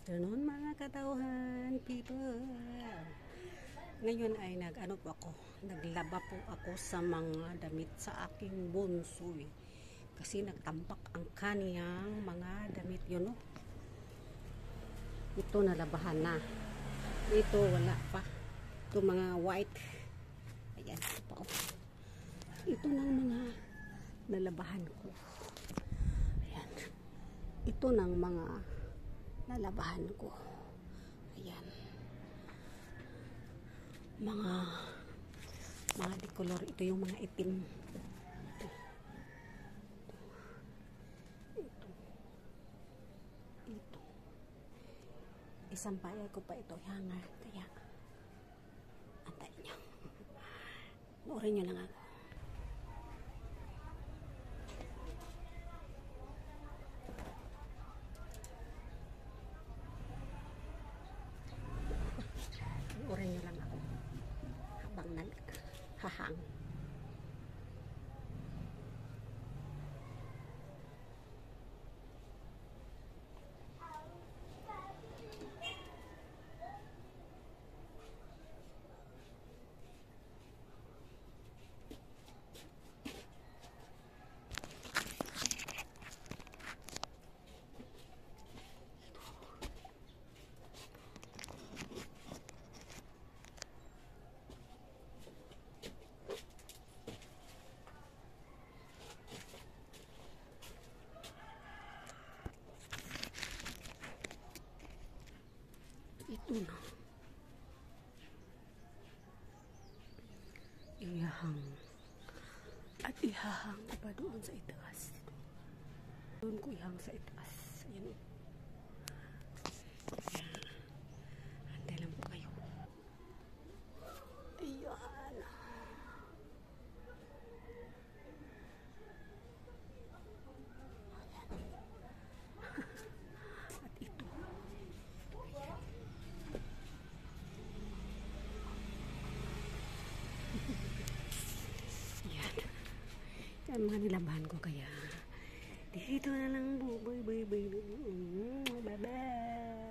afternoon mga katauhan people. Ngayon ay nag-ano po ako, naglaba po ako sa mga damit sa aking bunso kasi nagtampak ang kaniyang mga damit yun, no? Ito nalabahan na, ito wala pa, ito mga white, ayan ito pa, ito ng mga nalabahan ko, ayan, ito ng mga nalabahan ko, ayan, mga decolor, ito yung mga itim, ito isang payag ko pa ito, hanger, kaya antayin nyo, noorin nyo lang ako. Orin nyo lang ako habang naghahang. Ito na. Ihahang. At ihahang ko pa doon sa itaas. Doon ko ihang sa itaas. Ayan. Antay lang po kayo. Ayan. At ito. Yan mga nilabahan ko, kaya dito na lang, bye bye.